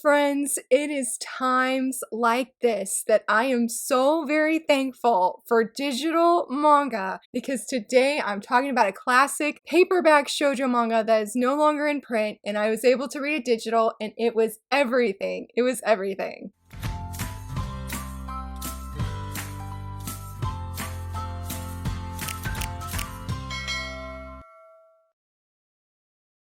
Friends, it is times like this that I am so very thankful for digital manga because today I'm talking about a classic paperback shoujo manga that is no longer in print and I was able to read it digital and it was everything. It was everything.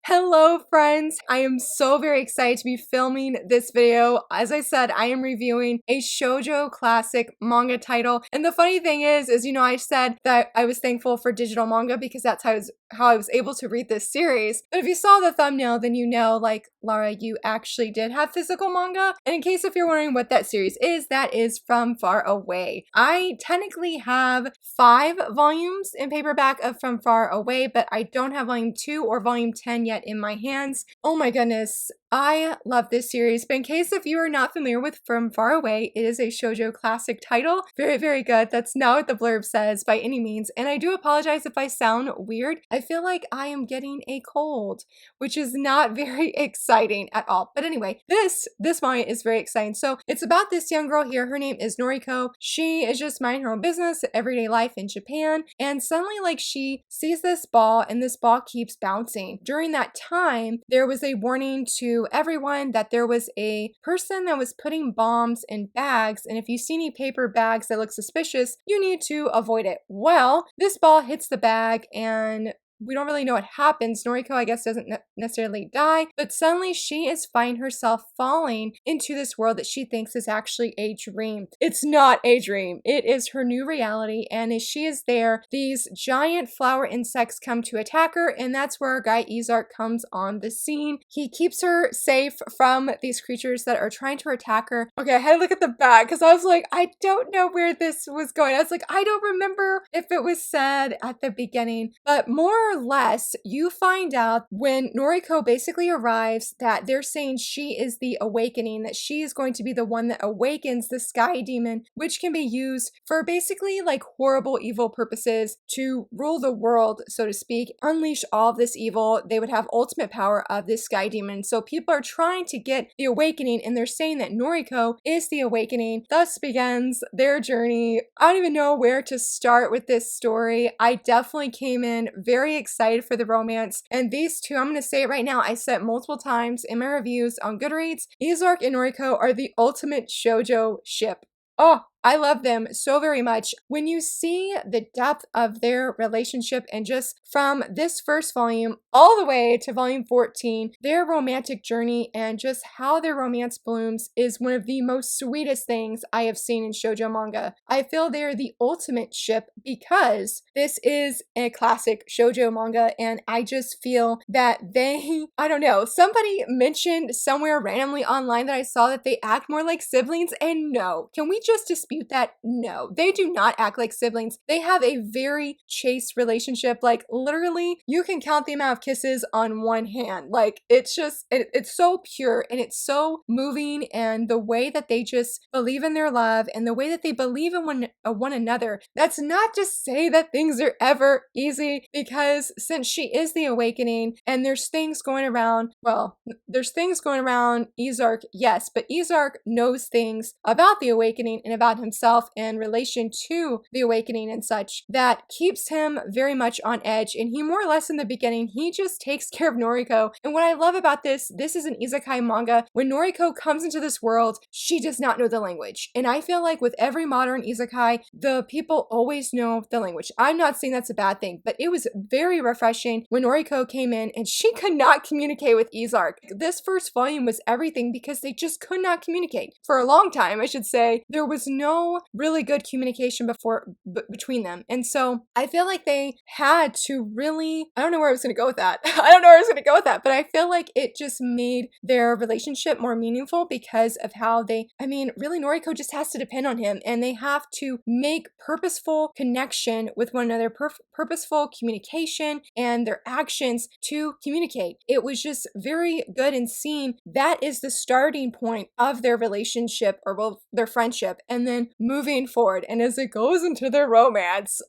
Hello friends! I am so very excited to be filming this video. As I said, I am reviewing a shoujo classic manga title. And the funny thing is I said that I was thankful for digital manga because that's how I was able to read this series. But if you saw the thumbnail, then you know, like, Lara, you actually did have physical manga. And in case if you're wondering what that series is, that is From Far Away. I technically have 5 volumes in paperback of From Far Away, but I don't have volume 2 or volume 10 yet in my hands. Oh my goodness, I love this series. But in case if you are not familiar with From Far Away, it is a shoujo classic title. Very, very good. That's not what the blurb says by any means. And I do apologize if I sound weird. I feel like I am getting a cold, which is not very exciting at all. But anyway, this manga is very exciting. So it's about this young girl here. Her name is Noriko. She is just minding her own business, everyday life in Japan. And suddenly, like, she sees this ball and this ball keeps bouncing. During that time, there was a warning to everyone that there was a person that was putting bombs in bags. And if you see any paper bags that look suspicious, you need to avoid it. Well, this ball hits the bag and we don't really know what happens. Noriko, I guess, doesn't necessarily die, but suddenly she is finding herself falling into this world that she thinks is actually a dream. It's not a dream. It is her new reality, and as she is there, these giant flower insects come to attack her, and that's where our guy Izark comes on the scene. He keeps her safe from these creatures that are trying to attack her. Okay, I had to look at the back because I was like, I don't know where this was going. I was like, I don't remember if it was said at the beginning, but more or less, you find out when Noriko basically arrives that they're saying she is the awakening, that she is going to be the one that awakens the sky demon, which can be used for basically like horrible evil purposes to rule the world, so to speak, unleash all of this evil. They would have ultimate power of this sky demon. So people are trying to get the awakening and they're saying that Noriko is the awakening. Thus begins their journey. I don't even know where to start with this story. I definitely came in very excited for the romance, and these two, I'm going to say it right now, I said multiple times in my reviews on Goodreads, Izark and Noriko are the ultimate shoujo ship. Oh, I love them so very much. When you see the depth of their relationship and just from this first volume all the way to volume 14, their romantic journey and just how their romance blooms is one of the most sweetest things I have seen in shoujo manga. I feel they're the ultimate ship because this is a classic shoujo manga and I just feel that I don't know, somebody mentioned somewhere randomly online that I saw that they act more like siblings, and no. Can we just dispute that? No, they do not act like siblings. They have a very chaste relationship. Like, literally, you can count the amount of kisses on one hand. Like, it's just, it's so pure and it's so moving, and the way that they just believe in their love and the way that they believe in one another. That's not to say that things are ever easy, because since she is the awakening and there's things going around, well, there's things going around Izark, yes, but Izark knows things about the awakening and about himself in relation to the awakening and such that keeps him very much on edge. And he more or less in the beginning, he just takes care of Noriko. And what I love about this is an isekai manga. When Noriko comes into this world, she does not know the language. And I feel like with every modern isekai, the people always know the language. I'm not saying that's a bad thing, but it was very refreshing when Noriko came in and she could not communicate with Izark. This first volume was everything because they just could not communicate. For a long time, I should say, there was no really good communication between them. And so I feel like they had to really, I don't know where I was going to go with that. But I feel like it just made their relationship more meaningful because of how really Noriko just has to depend on him and they have to make purposeful connection with one another, purposeful communication and their actions to communicate. It was just very good in seeing that is the starting point of their relationship, or well, their friendship, and then moving forward. And as it goes into their romance,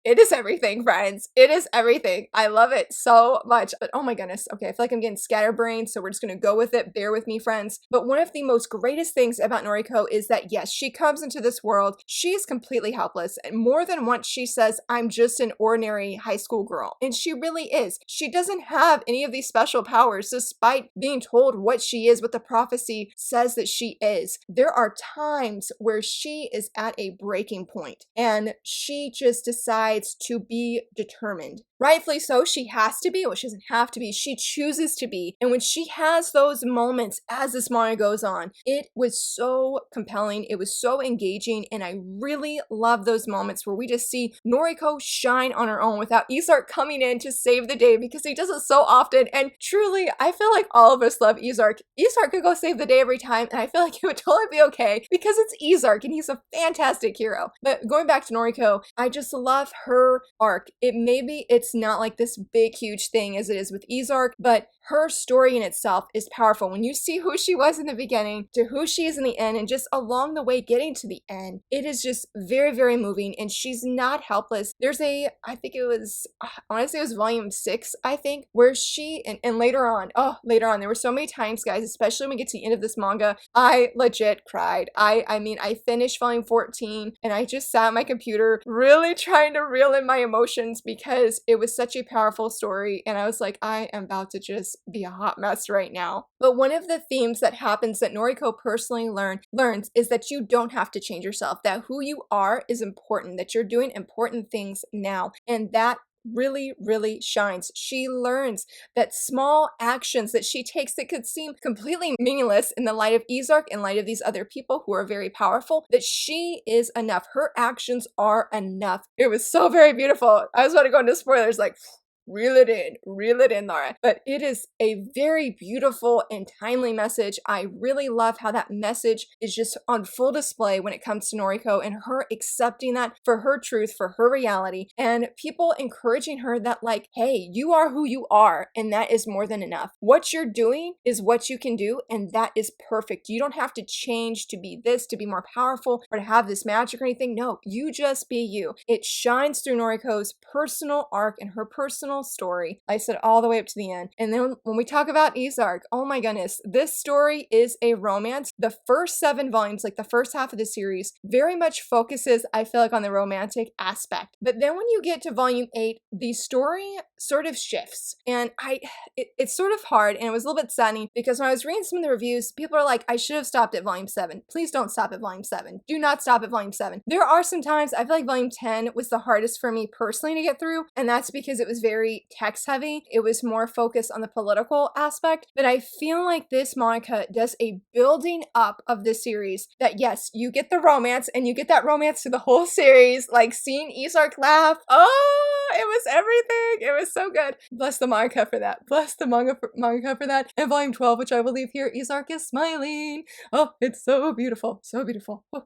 It is everything, friends. It is everything. I love it so much. But oh my goodness. Okay, I feel like I'm getting scatterbrained, so we're just gonna go with it. Bear with me, friends. But one of the most greatest things about Noriko is that yes, she comes into this world. She is completely helpless. And more than once she says, I'm just an ordinary high school girl. And she really is. She doesn't have any of these special powers, despite being told what she is, what the prophecy says that she is. There are times where she is at a breaking point and she just decides to be determined. Rightfully so, she has to be. Well, she doesn't have to be. She chooses to be. And when she has those moments as this manga goes on, it was so compelling. It was so engaging. And I really love those moments where we just see Noriko shine on her own without Izark coming in to save the day, because he does it so often. And truly, I feel like all of us love Izark. Izark could go save the day every time, and I feel like it would totally be okay because it's Izark and he's a fantastic hero. But going back to Noriko, I just love her arc. It's not like this big, huge thing as it is with Izark, but her story in itself is powerful. When you see who she was in the beginning to who she is in the end, and just along the way getting to the end, it is just very, very moving. And she's not helpless. There's I think it was, I want to say it was volume 6, I think, where she, and later on, there were so many times, guys, especially when we get to the end of this manga, I legit cried. I mean, I finished volume 14 and I just sat at my computer really trying to reel in my emotions because it was such a powerful story. And I was like, I am about to just be a hot mess right now. But one of the themes that happens that Noriko personally learns is that you don't have to change yourself, that who you are is important, that you're doing important things now. And that really, really shines. She learns that small actions that she takes that could seem completely meaningless in the light of Izark, in light of these other people who are very powerful, that she is enough. Her actions are enough. It was so very beautiful. I was about to go into spoilers, like, reel it in, Laura. But it is a very beautiful and timely message. I really love how that message is just on full display when it comes to Noriko and her accepting that for her truth, for her reality, and people encouraging her that, like, hey, you are who you are, and that is more than enough. What you're doing is what you can do, and that is perfect. You don't have to change to be this, to be more powerful, or to have this magic or anything. No, you just be you. It shines through Noriko's personal arc and her personal story. I said all the way up to the end. And then when we talk about Izark, oh my goodness, this story is a romance. The first 7 volumes, like the first half of the series, very much focuses, I feel like, on the romantic aspect. But then when you get to volume 8, the story sort of shifts. And it's sort of hard, and it was a little bit saddening because when I was reading some of the reviews, people are like, I should have stopped at volume 7. Please don't stop at volume 7. Do not stop at volume 7. There are some times I feel like volume 10 was the hardest for me personally to get through, and that's because it was very text heavy. It was more focused on the political aspect, but I feel like this manga does a building up of the series that, yes, you get the romance, and you get that romance through the whole series, like seeing Izark laugh. Oh, it was everything. It was so good. Bless the manga for that. Bless the manga for that. And volume 12, which I will leave here, Izark is smiling. Oh, it's so beautiful. So beautiful. Oh,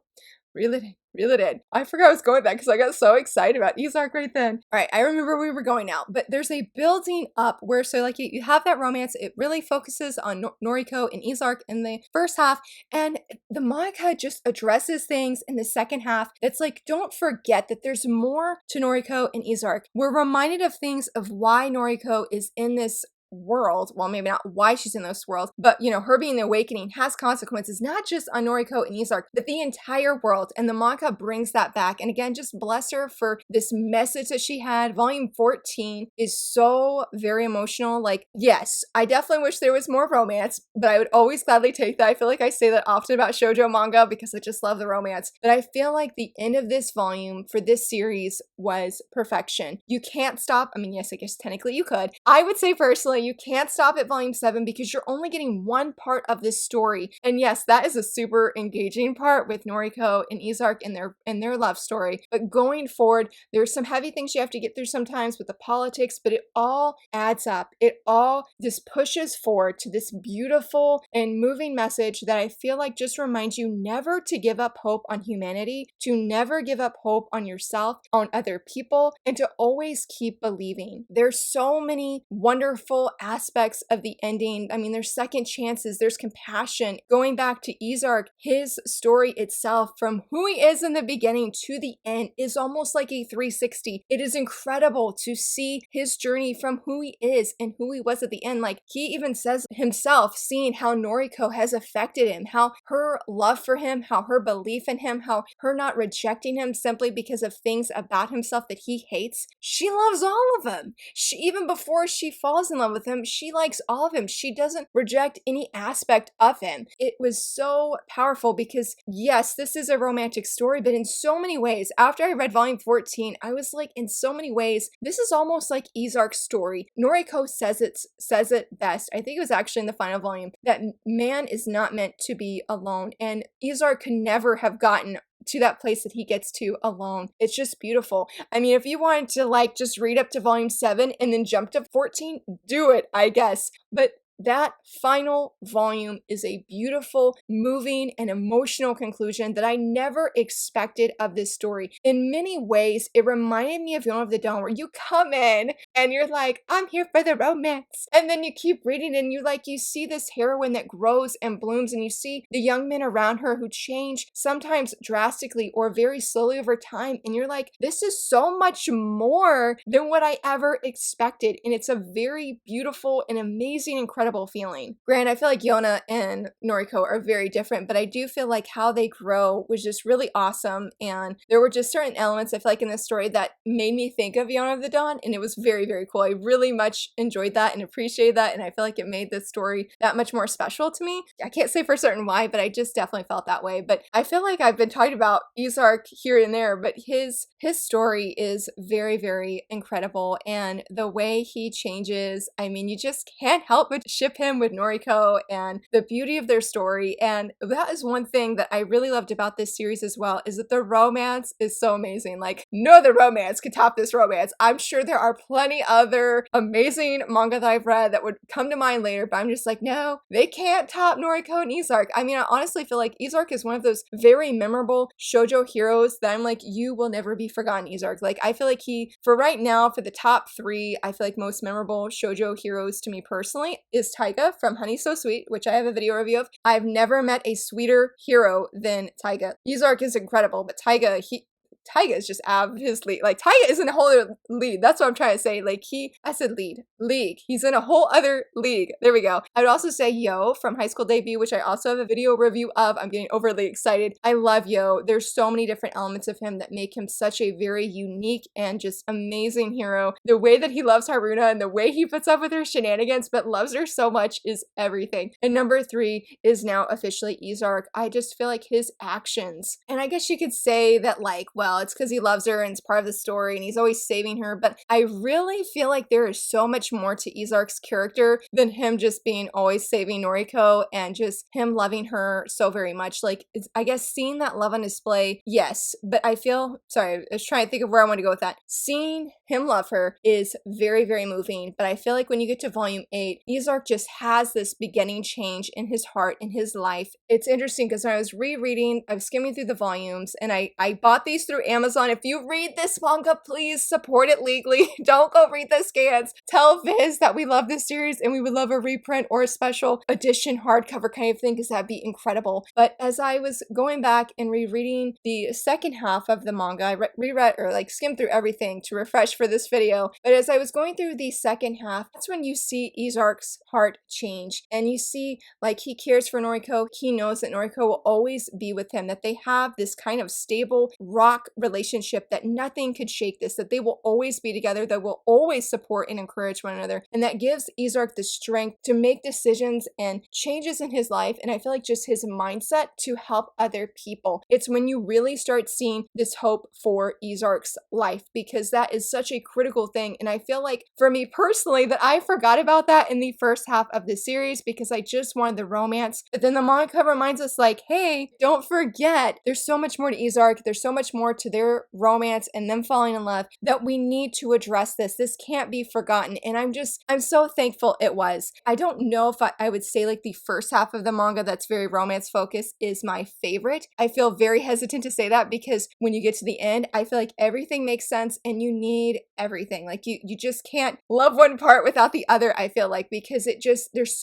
reel it in. Reel it in. I forgot I was going with that because I got so excited about Izark right then. All right, I remember we were going now, but there's a building up where, so like you have that romance. It really focuses on Noriko and Izark in the first half, and the manga just addresses things in the second half. It's like, don't forget that there's more to Noriko and Izark. We're reminded of things of why Noriko is in this world. Well, maybe not why she's in this world, but you know, her being the awakening has consequences, not just on Noriko and Izark, but the entire world. And the manga brings that back. And again, just bless her for this message that she had. Volume 14 is so very emotional. Like, yes, I definitely wish there was more romance, but I would always gladly take that. I feel like I say that often about shoujo manga because I just love the romance. But I feel like the end of this volume for this series was perfection. You can't stop. I mean, yes, I guess technically you could. I would say personally, you can't stop at volume 7 because you're only getting one part of this story. And yes, that is a super engaging part with Noriko and Izark and their love story. But going forward, there's some heavy things you have to get through sometimes with the politics, but it all adds up. It all just pushes forward to this beautiful and moving message that I feel like just reminds you never to give up hope on humanity, to never give up hope on yourself, on other people, and to always keep believing. There's so many wonderful beautiful aspects of the ending. I mean, there's second chances, there's compassion. Going back to Izark, his story itself, from who he is in the beginning to the end, is almost like a 360. It is incredible to see his journey from who he is and who he was at the end. Like, he even says himself, seeing how Noriko has affected him, how her love for him, how her belief in him, how her not rejecting him simply because of things about himself that he hates. She loves all of him. Even before she falls in love with him, she likes all of him. She doesn't reject any aspect of him. It was so powerful because, yes, this is a romantic story, but in so many ways, after I read volume 14, I was like, in so many ways, this is almost like Izark's story. Noriko says it best. I think it was actually in the final volume, that man is not meant to be alone, and Izark could never have gotten to that place that he gets to alone. It's just beautiful. I mean, if you wanted to like just read up to volume 7 and then jump to 14, do it, I guess. But that final volume is a beautiful, moving, and emotional conclusion that I never expected of this story. In many ways, it reminded me of Yona of the Dawn, where you come in and you're like, I'm here for the romance. And then you keep reading and you see this heroine that grows and blooms, and you see the young men around her who change, sometimes drastically or very slowly over time. And you're like, this is so much more than what I ever expected. And it's a very beautiful and amazing, incredible feeling. Granted, I feel like Yona and Noriko are very different, but I do feel like how they grow was just really awesome. And there were just certain elements, I feel like, in this story that made me think of Yona of the Dawn, and it was very, very cool. I really much enjoyed that and appreciated that, and I feel like it made this story that much more special to me. I can't say for certain why, but I just definitely felt that way. But I feel like I've been talking about Izark here and there, but his story is very, very incredible, and the way he changes, I mean, you just can't help but ship him with Noriko, and the beauty of their story. And that is one thing that I really loved about this series as well, is that the romance is so amazing. Like, no other romance could top this romance. I'm sure there are plenty other amazing manga that I've read that would come to mind later, but I'm just like, no, they can't top Noriko and Izark. I mean, I honestly feel like Izark is one of those very memorable shoujo heroes that I'm like, you will never be forgotten, Izark. Like, I feel like he, for right now, for the top 3, I feel like most memorable shoujo heroes to me personally is Taiga from Honey So Sweet, which I have a video review of. I've never met a sweeter hero than Taiga. Izark is incredible, but Taiga is just obviously, like, Taiga is in a whole other league. That's what I'm trying to say. Like, I said league. He's in a whole other league. There we go. I would also say Yo from High School Debut, which I also have a video review of. I'm getting overly excited. I love Yo. There's so many different elements of him that make him such a very unique and just amazing hero. The way that he loves Haruna and the way he puts up with her shenanigans but loves her so much is everything. And number 3 is now officially Izark. I just feel like his actions, and I guess you could say that, like, well, it's because he loves her and it's part of the story and he's always saving her, but I really feel like there is so much more to Izark's character than him just being always saving Noriko and just him loving her so very much. Like, I guess seeing that love on display, yes, but I was trying to think of where I want to go with that. Seeing him love her is very, very moving, but I feel like when you get to volume 8, Izark just has this beginning change in his heart, in his life. It's interesting because when I was rereading, I was skimming through the volumes, and I bought these through Amazon. If you read this manga, please support it legally. Don't go read the scans. Tell VIZ that we love this series and we would love a reprint or a special edition hardcover kind of thing, because that'd be incredible. But as I was going back and rereading the second half of the manga, I reread or like skimmed through everything to refresh for this video. But as I was going through the second half, that's when you see Izark's heart change, and you see like he cares for Noriko. He knows that Noriko will always be with him, that they have this kind of stable rock relationship, that nothing could shake this, that they will always be together, that will always support and encourage one another. And that gives Izark the strength to make decisions and changes in his life. And I feel like just his mindset to help other people. It's when you really start seeing this hope for Izark's life, because that is such a critical thing. And I feel like for me personally that I forgot about that in the first half of the series because I just wanted the romance. But then the manga reminds us like, hey, don't forget, there's so much more to Izark. There's so much more to their romance and them falling in love, that we need to address this. This can't be forgotten. And I'm so thankful it was. I don't know if I would say like the first half of the manga that's very romance focused is my favorite. I feel very hesitant to say that because when you get to the end, I feel like everything makes sense and you need everything. Like you just can't love one part without the other, I feel like, because there's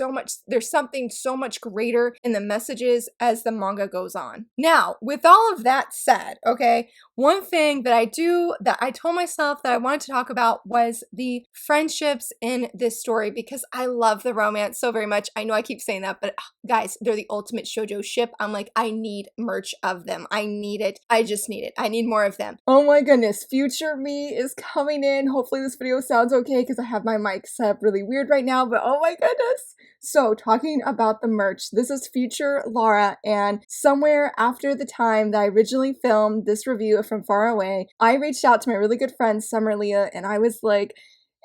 something so much greater in the messages as the manga goes on. Now, with all of that said, okay, one thing that I told myself that I wanted to talk about was the friendships in this story because I love the romance so very much. I know I keep saying that, but guys, they're the ultimate shoujo ship. I'm like, I need merch of them. I need it. I just need it. I need more of them. Oh my goodness, future me is coming in. Hopefully this video sounds okay because I have my mic set up really weird right now, but oh my goodness. So talking about the merch, this is future Laura, and somewhere after the time that I originally filmed this review From Far Away, I reached out to my really good friend Summer Leah and I was like,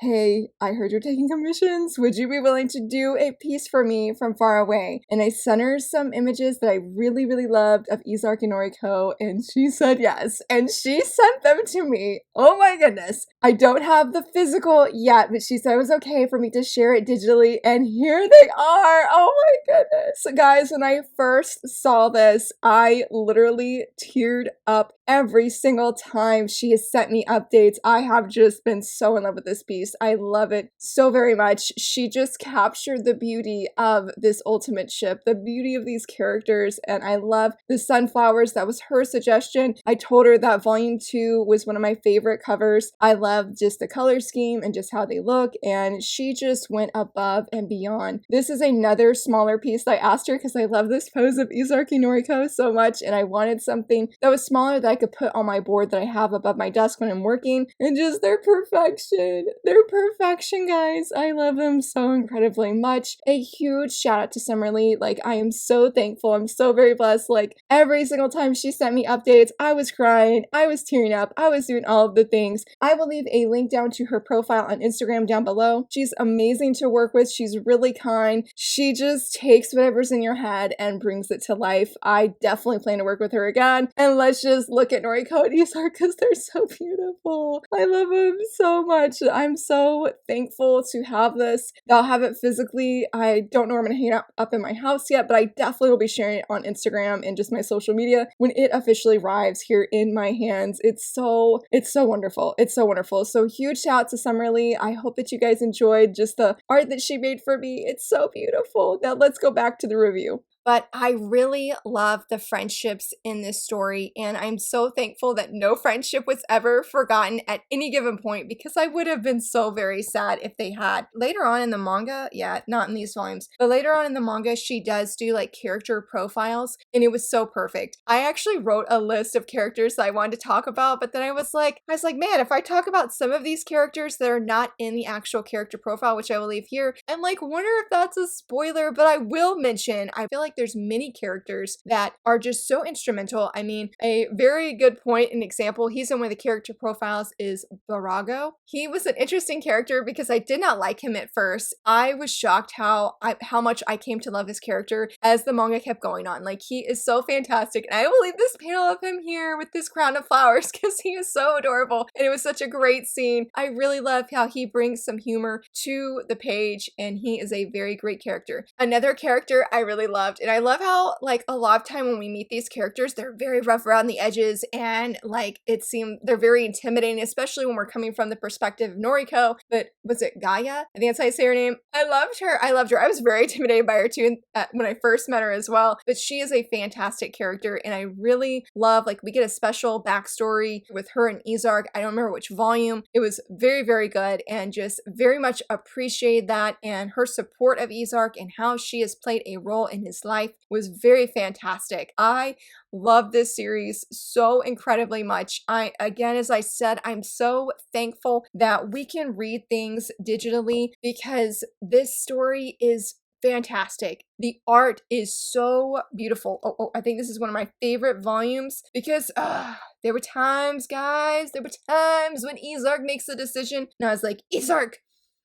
hey, I heard you're taking commissions. Would you be willing to do a piece for me from far away? And I sent her some images that I really, really loved of Izark and Noriko, and she said yes. And she sent them to me. Oh my goodness. I don't have the physical yet, but she said it was okay for me to share it digitally, and here they are. Oh my goodness. Guys, when I first saw this, I literally teared up every single time she has sent me updates. I have just been so in love with this piece. I love it so very much. She just captured the beauty of this ultimate ship, the beauty of these characters, and I love the sunflowers. That was her suggestion. I told her that volume 2 was one of my favorite covers. I love just the color scheme and just how they look, and she just went above and beyond. This is another smaller piece that I asked her because I love this pose of Izarki Noriko so much, and I wanted something that was smaller that I could put on my board that I have above my desk when I'm working, and just their perfection. Their perfection, guys. I love them so incredibly much. A huge shout out to Summerlee. Like, I am so thankful. I'm so very blessed. Like, every single time she sent me updates, I was crying, I was tearing up, I was doing all of the things. I will leave a link down to her profile on Instagram down below. She's amazing to work with. She's really kind. She just takes whatever's in your head and brings it to life. I definitely plan to work with her again. And let's just look at Noriko and Izark because they're so beautiful. I love them so much. I'm so thankful to have this. I'll have it physically. I don't know where I'm going to hang it up in my house yet, but I definitely will be sharing it on Instagram and just my social media when it officially arrives here in my hands. It's so wonderful. It's so wonderful. So huge shout out to Summerlee. I hope that you guys enjoyed just the art that she made for me. It's so beautiful. Now let's go back to the review. But I really love the friendships in this story, and I'm so thankful that no friendship was ever forgotten at any given point because I would have been so very sad if they had. Later on in the manga, yeah, not in these volumes, but later on in the manga, she does do like character profiles, and it was so perfect. I actually wrote a list of characters that I wanted to talk about, but then I was like, man, if I talk about some of these characters that are not in the actual character profile, which I will leave here, I'm like, wonder if that's a spoiler, but I will mention, I feel like there's many characters that are just so instrumental. I mean, a very good point, an example, he's in one of the character profiles is Barago. He was an interesting character because I did not like him at first. I was shocked how much I came to love his character as the manga kept going on. Like, he is so fantastic, and I will leave this panel of him here with this crown of flowers because he is so adorable, and it was such a great scene. I really love how he brings some humor to the page, and he is a very great character. Another character I really loved, and I love how, like, a lot of time when we meet these characters, they're very rough around the edges, and, like, it seemed they're very intimidating, especially when we're coming from the perspective of Noriko. But was it Gaia? I think that's how you say her name. I loved her. I was very intimidated by her too when I first met her as well. But she is a fantastic character, and I really love, like, we get a special backstory with her and Izark. I don't remember which volume. It was very, very good, and just very much appreciate that, and her support of Izark and how she has played a role in his life was very fantastic. I love this series so incredibly much. Again, as I said, I'm so thankful that we can read things digitally because this story is fantastic. The art is so beautiful. I think this is one of my favorite volumes because there were times, guys, when Izark makes a decision and I was like, Izark,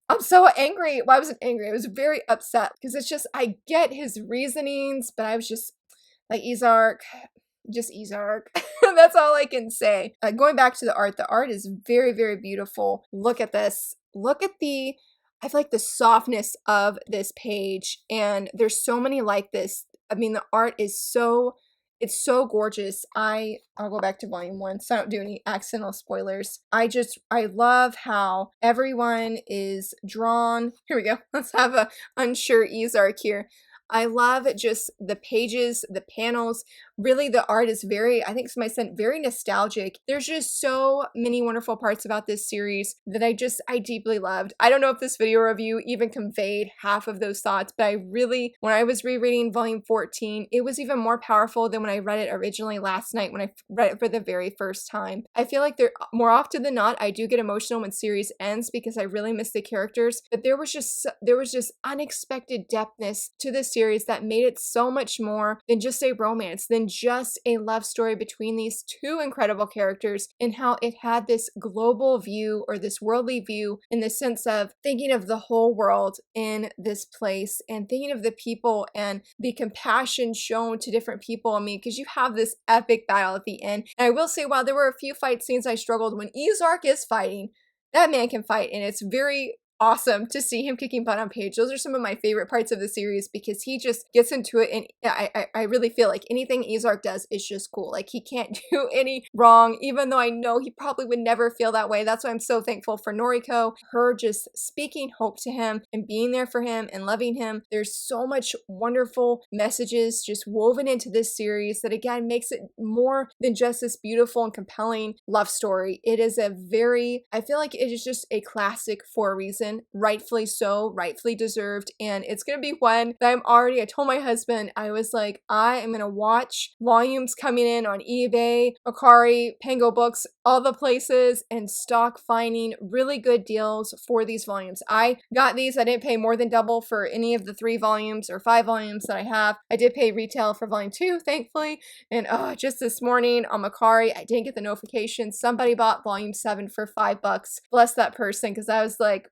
I'm so angry. Well, I wasn't angry. I was very upset because it's just, I get his reasonings, but I was just like, Izark, just Izark. That's all I can say. Going back to the art is very, very beautiful. Look at this. Look at I feel like the softness of this page, and there's so many like this. I mean, the art is it's so gorgeous. I'll go back to volume 1 so I don't do any accidental spoilers. I love how everyone is drawn. Here we go. Let's have a unsure Izark here. I love just the pages, the panels. Really, the art is very, I think somebody said, very nostalgic. There's just so many wonderful parts about this series that I deeply loved. I don't know if this video review even conveyed half of those thoughts, but when I was rereading volume 14, it was even more powerful than when I read it originally last night when I read it for the very first time. I feel like more often than not, I do get emotional when series ends because I really miss the characters, but there was just unexpected depthness to this series that made it so much more than just a romance, than just a love story between these two incredible characters, and how it had this global view or this worldly view in the sense of thinking of the whole world in this place and thinking of the people and the compassion shown to different people. I mean, because you have this epic battle at the end. And I will say, while there were a few fight scenes I struggled, when Izark is fighting, that man can fight, and it's very awesome to see him kicking butt on page. Those are some of my favorite parts of the series because he just gets into it, and I really feel like anything Izark does is just cool. Like, he can't do any wrong, even though I know he probably would never feel that way. That's why I'm so thankful for Noriko, her just speaking hope to him and being there for him and loving him. There's so much wonderful messages just woven into this series that again makes it more than just this beautiful and compelling love story. It is I feel like it is just a classic for a reason. Rightfully so, rightfully deserved, and it's gonna be one that I told my husband, I was like, I am gonna watch volumes coming in on eBay, Mercari, Pango Books, all the places, and stock finding really good deals for these volumes. I got these, I didn't pay more than double for any of the 3 volumes or 5 volumes that I have. I did pay retail for volume 2, thankfully, and just this morning on Mercari, I didn't get the notification. Somebody bought volume 7 for $5. Bless that person, because I was like,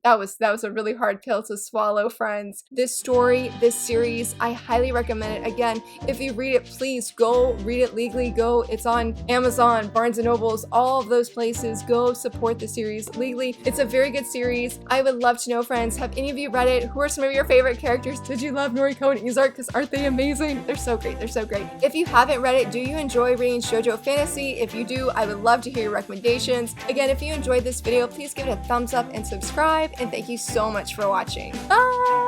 that was a really hard pill to swallow, friends. This story, this series, I highly recommend it. Again, if you read it, please go read it legally. It's on Amazon, Barnes & Nobles, all of those places. Go support the series legally. It's a very good series. I would love to know, friends, have any of you read it? Who are some of your favorite characters? Did you love Noriko and Izark? Because aren't they amazing? They're so great. They're so great. If you haven't read it, do you enjoy reading shoujo fantasy? If you do, I would love to hear your recommendations. Again, if you enjoyed this video, please give it a thumbs up and subscribe. And thank you so much for watching. Bye!